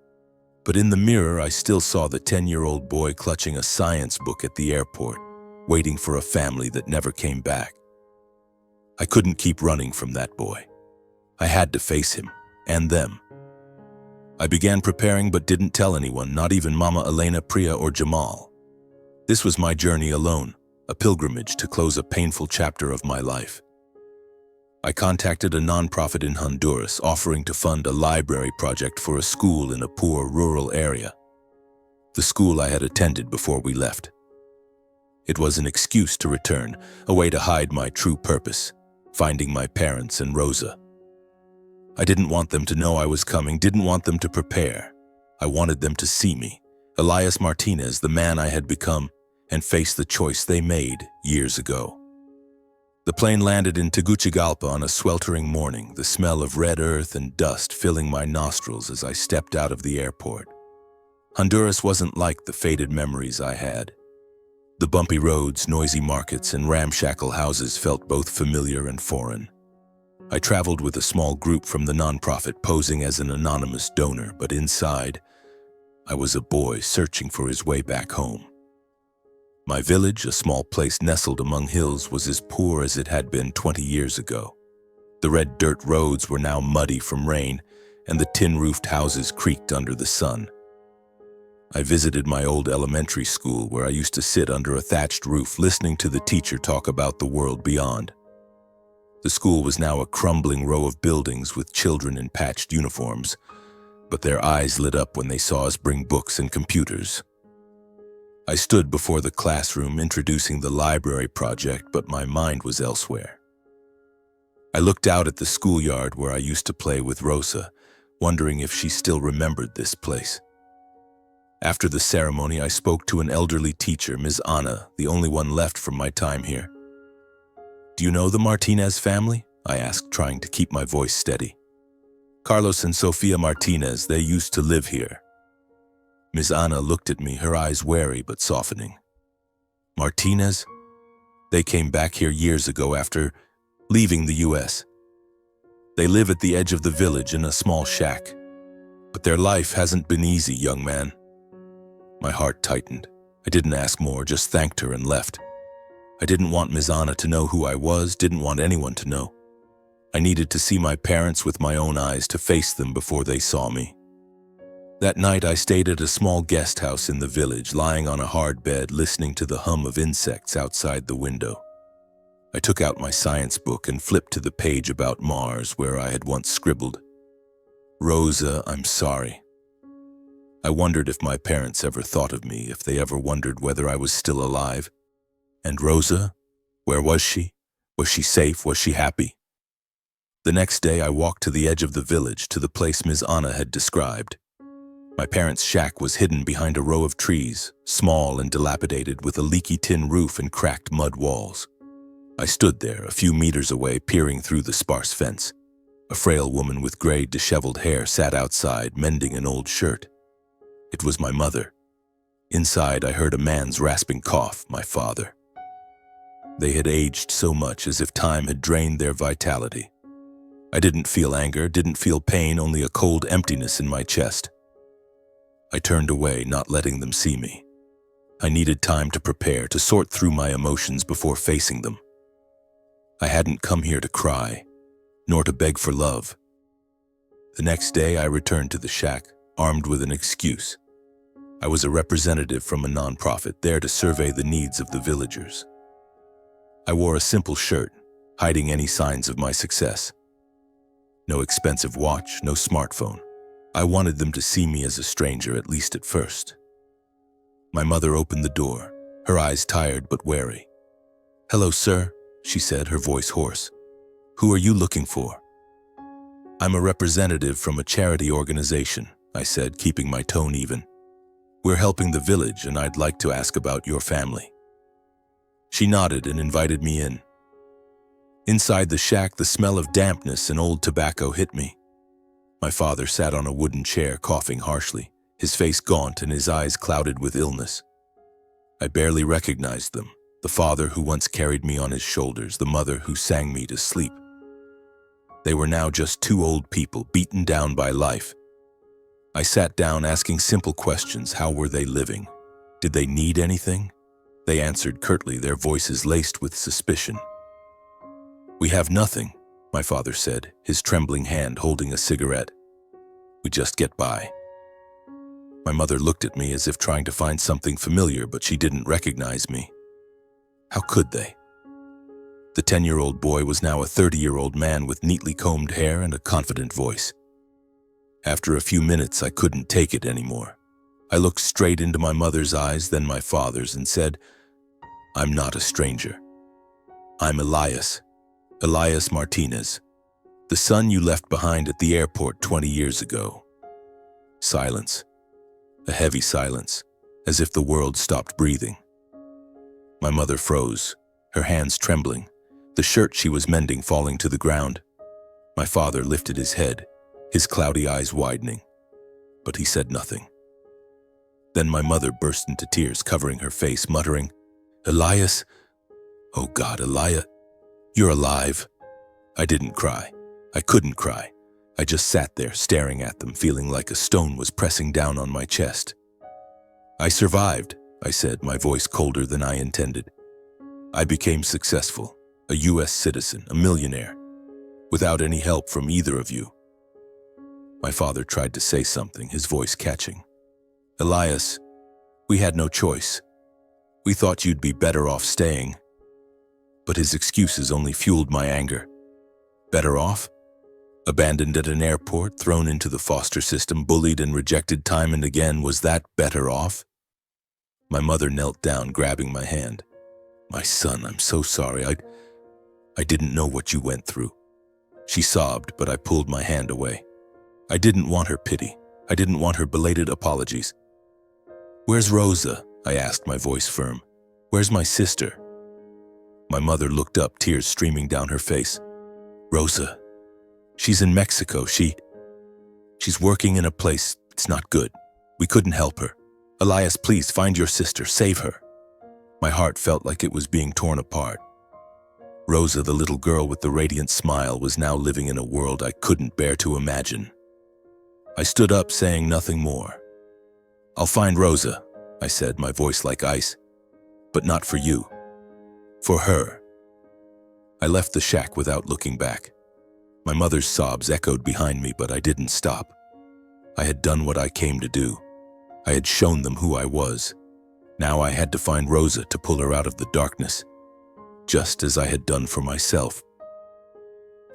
But in the mirror, I still saw the 10-year-old boy clutching a science book at the airport, waiting for a family that never came back. I couldn't keep running from that boy. I had to face him, and them. I began preparing but didn't tell anyone, not even Mama Elena, Priya, or Jamal. This was my journey alone, a pilgrimage to close a painful chapter of my life. I contacted a nonprofit in Honduras offering to fund a library project for a school in a poor rural area. The school I had attended before we left. It was an excuse to return, a way to hide my true purpose, finding my parents and Rosa. I didn't want them to know I was coming, didn't want them to prepare. I wanted them to see me, Elias Martinez, the man I had become, and face the choice they made years ago. The plane landed in Tegucigalpa on a sweltering morning, the smell of red earth and dust filling my nostrils as I stepped out of the airport. Honduras wasn't like the faded memories I had. The bumpy roads, noisy markets, and ramshackle houses felt both familiar and foreign. I traveled with a small group from the nonprofit, posing as an anonymous donor, but inside, I was a boy searching for his way back home. My village, a small place nestled among hills, was as poor as it had been 20 years ago. The red dirt roads were now muddy from rain, and the tin-roofed houses creaked under the sun. I visited my old elementary school where I used to sit under a thatched roof listening to the teacher talk about the world beyond. The school was now a crumbling row of buildings with children in patched uniforms, but their eyes lit up when they saw us bring books and computers. I stood before the classroom introducing the library project, but my mind was elsewhere. I looked out at the schoolyard where I used to play with Rosa, wondering if she still remembered this place. After the ceremony, I spoke to an elderly teacher, Ms. Anna, the only one left from my time here. "Do you know the Martinez family?" I asked, trying to keep my voice steady. "Carlos and Sofia Martinez, they used to live here." Ms. Anna looked at me, her eyes wary but softening. "Martinez? They came back here years ago after leaving the U.S. They live at the edge of the village in a small shack. But their life hasn't been easy, young man." My heart tightened. I didn't ask more, just thanked her and left. I didn't want Ms. Anna to know who I was, didn't want anyone to know. I needed to see my parents with my own eyes, to face them before they saw me. That night I stayed at a small guest house in the village, lying on a hard bed, listening to the hum of insects outside the window. I took out my science book and flipped to the page about Mars where I had once scribbled, "Rosa, I'm sorry." I wondered if my parents ever thought of me, if they ever wondered whether I was still alive. And Rosa? Where was she? Was she safe? Was she happy? The next day I walked to the edge of the village, to the place Ms. Anna had described. My parents' shack was hidden behind a row of trees, small and dilapidated, with a leaky tin roof and cracked mud walls. I stood there, a few meters away, peering through the sparse fence. A frail woman with gray, disheveled hair sat outside, mending an old shirt. It was my mother. Inside, I heard a man's rasping cough, my father. They had aged so much, as if time had drained their vitality. I didn't feel anger, didn't feel pain, only a cold emptiness in my chest. I turned away, not letting them see me. I needed time to prepare, to sort through my emotions before facing them. I hadn't come here to cry, nor to beg for love. The next day, I returned to the shack, armed with an excuse. I was a representative from a nonprofit, there to survey the needs of the villagers. I wore a simple shirt, hiding any signs of my success. No expensive watch, no smartphone. I wanted them to see me as a stranger, at least at first. My mother opened the door, her eyes tired but wary. "Hello, sir," she said, her voice hoarse. "Who are you looking for?" "I'm a representative from a charity organization," I said, keeping my tone even. "We're helping the village, and I'd like to ask about your family." She nodded and invited me in. Inside the shack, the smell of dampness and old tobacco hit me. My father sat on a wooden chair, coughing harshly, his face gaunt and his eyes clouded with illness. I barely recognized them, the father who once carried me on his shoulders, the mother who sang me to sleep. They were now just two old people, beaten down by life. I sat down, asking simple questions. How were they living? Did they need anything? They answered curtly, their voices laced with suspicion. "We have nothing," my father said, his trembling hand holding a cigarette. We just get by. My mother looked at me as if trying to find something familiar, but she didn't recognize me. How could they? The 10-year-old boy was now a 30-year-old man with neatly combed hair and a confident voice. After a few minutes, I couldn't take it anymore. I looked straight into my mother's eyes, then my father's, and said, "I'm not a stranger. I'm Elias Martinez, the son you left behind at the airport 20 years ago." Silence. A heavy silence, as if the world stopped breathing. My mother froze, her hands trembling, the shirt she was mending falling to the ground. My father lifted his head, his cloudy eyes widening, but he said nothing. Then my mother burst into tears, covering her face, muttering, "Elias, oh God, Elias, you're alive." I didn't cry. I couldn't cry. I just sat there staring at them, feeling like a stone was pressing down on my chest. "I survived," I said, my voice colder than I intended. "I became successful, a U.S. citizen, a millionaire, without any help from either of you." My father tried to say something, his voice catching. "Elias, we had no choice. We thought you'd be better off staying." But his excuses only fueled my anger. Better off? Abandoned at an airport, thrown into the foster system, bullied and rejected time and again, was that better off? My mother knelt down, grabbing my hand. "My son, I'm so sorry. I didn't know what you went through." She sobbed, but I pulled my hand away. I didn't want her pity. I didn't want her belated apologies. "Where's Rosa?" I asked, my voice firm. "Where's my sister?" My mother looked up, tears streaming down her face. "Rosa, she's in Mexico. She's working in a place that's not good. We couldn't help her. Elias, please find your sister, save her." My heart felt like it was being torn apart. Rosa, the little girl with the radiant smile, was now living in a world I couldn't bear to imagine. I stood up, saying nothing more. "I'll find Rosa," I said, my voice like ice. "But not for you. For her." I left the shack without looking back. My mother's sobs echoed behind me, but I didn't stop. I had done what I came to do. I had shown them who I was. Now I had to find Rosa to pull her out of the darkness, just as I had done for myself.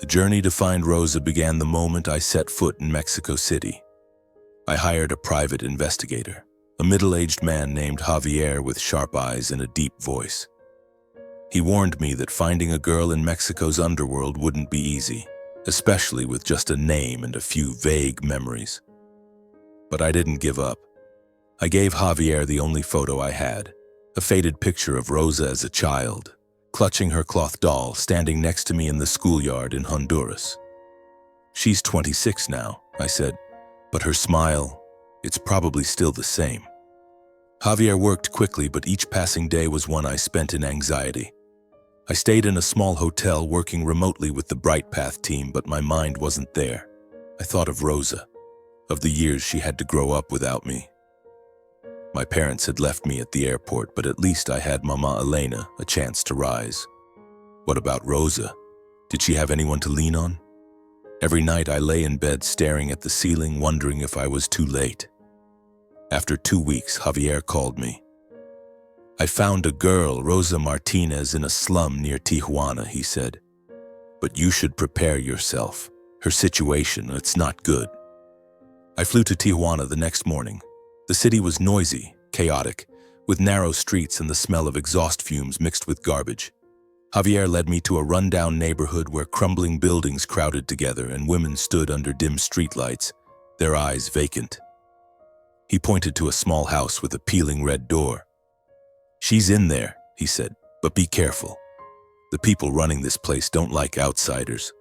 The journey to find Rosa began the moment I set foot in Mexico City. I hired a private investigator, a middle-aged man named Javier with sharp eyes and a deep voice. He warned me that finding a girl in Mexico's underworld wouldn't be easy, especially with just a name and a few vague memories. But I didn't give up. I gave Javier the only photo I had, a faded picture of Rosa as a child, clutching her cloth doll, standing next to me in the schoolyard in Honduras. "She's 26 now," I said, "but her smile, it's probably still the same." Javier worked quickly, but each passing day was one I spent in anxiety. I stayed in a small hotel working remotely with the Bright Path team, but my mind wasn't there. I thought of Rosa, of the years she had to grow up without me. My parents had left me at the airport, but at least I had Mama Elena, a chance to rise. What about Rosa? Did she have anyone to lean on? Every night I lay in bed staring at the ceiling, wondering if I was too late. After 2 weeks, Javier called me. "I found a girl, Rosa Martinez, in a slum near Tijuana," he said. "But you should prepare yourself. Her situation, it's not good." I flew to Tijuana the next morning. The city was noisy, chaotic, with narrow streets and the smell of exhaust fumes mixed with garbage. Javier led me to a rundown neighborhood where crumbling buildings crowded together and women stood under dim streetlights, their eyes vacant. He pointed to a small house with a peeling red door. "She's in there," he said, "but be careful. The people running this place don't like outsiders."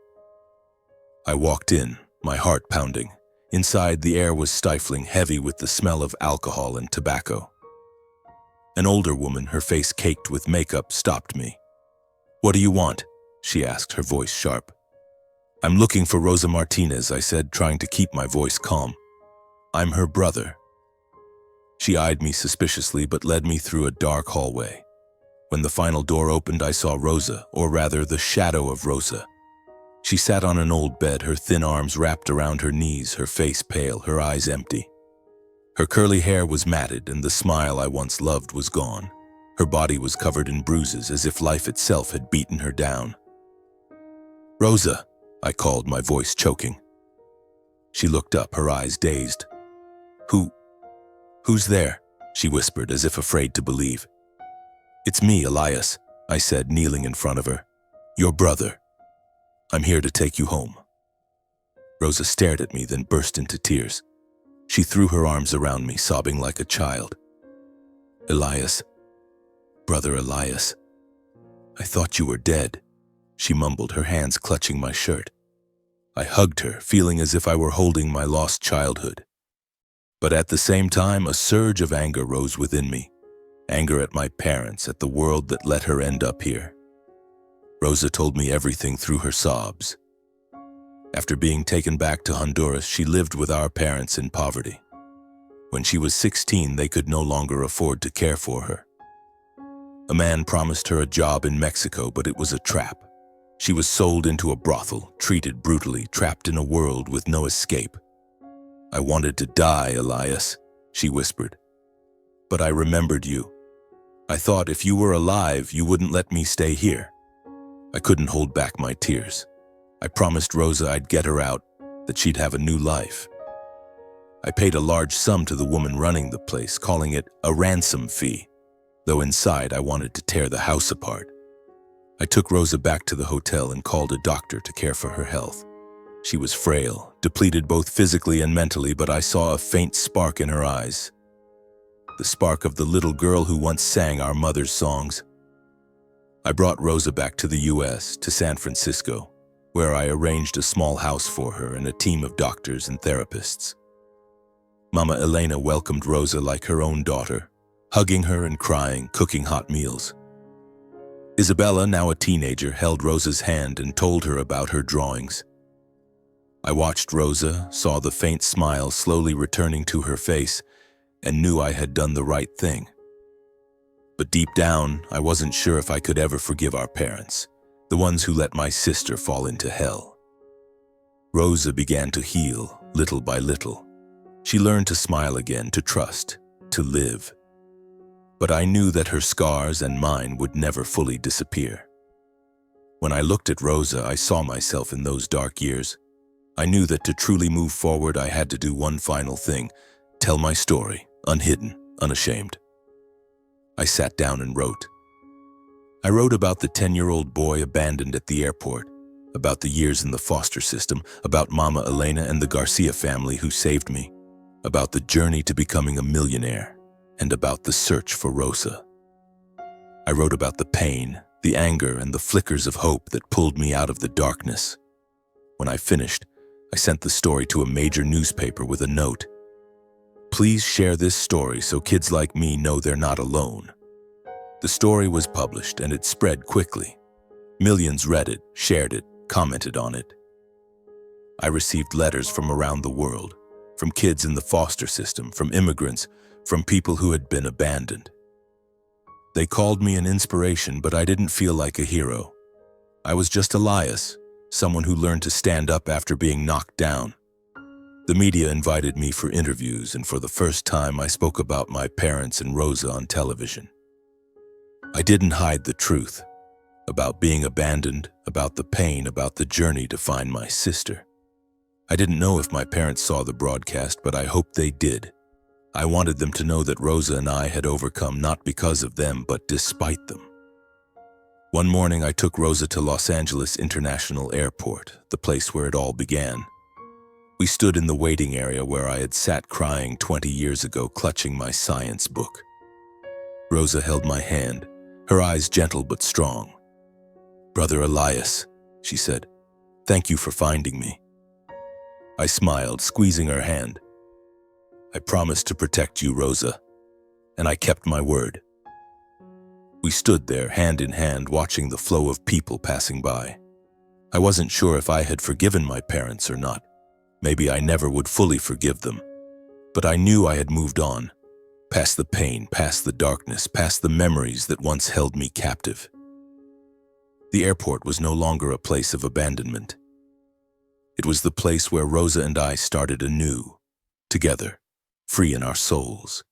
I walked in, my heart pounding. Inside, the air was stifling, heavy with the smell of alcohol and tobacco. An older woman, her face caked with makeup, stopped me. "What do you want?" she asked, her voice sharp. "I'm looking for Rosa Martinez," I said, trying to keep my voice calm. "I'm her brother." She eyed me suspiciously but led me through a dark hallway. When the final door opened, I saw Rosa, or rather the shadow of Rosa. She sat on an old bed, her thin arms wrapped around her knees, her face pale, her eyes empty. Her curly hair was matted, and the smile I once loved was gone. Her body was covered in bruises, as if life itself had beaten her down. "Rosa," I called, my voice choking. She looked up, her eyes dazed. Who's there?" she whispered, as if afraid to believe. "It's me, Elias," I said, kneeling in front of her. "Your brother. I'm here to take you home." Rosa stared at me, then burst into tears. She threw her arms around me, sobbing like a child. "Elias, brother Elias, I thought you were dead," she mumbled, her hands clutching my shirt. I hugged her, feeling as if I were holding my lost childhood. But at the same time, a surge of anger rose within me. Anger at my parents, at the world that let her end up here. Rosa told me everything through her sobs. After being taken back to Honduras, she lived with our parents in poverty. When she was 16, they could no longer afford to care for her. A man promised her a job in Mexico, but it was a trap. She was sold into a brothel, treated brutally, trapped in a world with no escape. "I wanted to die, Elias," she whispered. "But I remembered you. I thought if you were alive, you wouldn't let me stay here." I couldn't hold back my tears. I promised Rosa I'd get her out, that she'd have a new life. I paid a large sum to the woman running the place, calling it a ransom fee, though inside I wanted to tear the house apart. I took Rosa back to the hotel and called a doctor to care for her health. She was frail, depleted both physically and mentally, but I saw a faint spark in her eyes. The spark of the little girl who once sang our mother's songs. I brought Rosa back to the US, to San Francisco, where I arranged a small house for her and a team of doctors and therapists. Mama Elena welcomed Rosa like her own daughter, hugging her and crying, cooking hot meals. Isabella, now a teenager, held Rosa's hand and told her about her drawings. I watched Rosa, saw the faint smile slowly returning to her face, and knew I had done the right thing. But deep down, I wasn't sure if I could ever forgive our parents, the ones who let my sister fall into hell. Rosa began to heal, little by little. She learned to smile again, to trust, to live. But I knew that her scars and mine would never fully disappear. When I looked at Rosa, I saw myself in those dark years. I knew that to truly move forward, I had to do one final thing: tell my story, unhidden, unashamed. I sat down and wrote. I wrote about the 10-year-old boy abandoned at the airport, about the years in the foster system, about Mama Elena and the Garcia family who saved me, about the journey to becoming a millionaire, and about the search for Rosa. I wrote about the pain, the anger, and the flickers of hope that pulled me out of the darkness. When I finished, I sent the story to a major newspaper with a note. "Please share this story so kids like me know they're not alone." The story was published, and it spread quickly. Millions read it, shared it, commented on it. I received letters from around the world, from kids in the foster system, from immigrants, from people who had been abandoned. They called me an inspiration, but I didn't feel like a hero. I was just Elias, someone who learned to stand up after being knocked down. The media invited me for interviews, and for the first time I spoke about my parents and Rosa on television. I didn't hide the truth, about being abandoned, about the pain, about the journey to find my sister. I didn't know if my parents saw the broadcast, but I hoped they did. I wanted them to know that Rosa and I had overcome, not because of them, but despite them. One morning I took Rosa to Los Angeles International Airport, the place where it all began. We stood in the waiting area where I had sat crying 20 years ago, clutching my science book. Rosa held my hand, her eyes gentle but strong. "Brother Elias," she said, "thank you for finding me." I smiled, squeezing her hand. "I promised to protect you, Rosa, and I kept my word." We stood there, hand in hand, watching the flow of people passing by. I wasn't sure if I had forgiven my parents or not. Maybe I never would fully forgive them. But I knew I had moved on, past the pain, past the darkness, past the memories that once held me captive. The airport was no longer a place of abandonment. It was the place where Rosa and I started anew, together, free in our souls.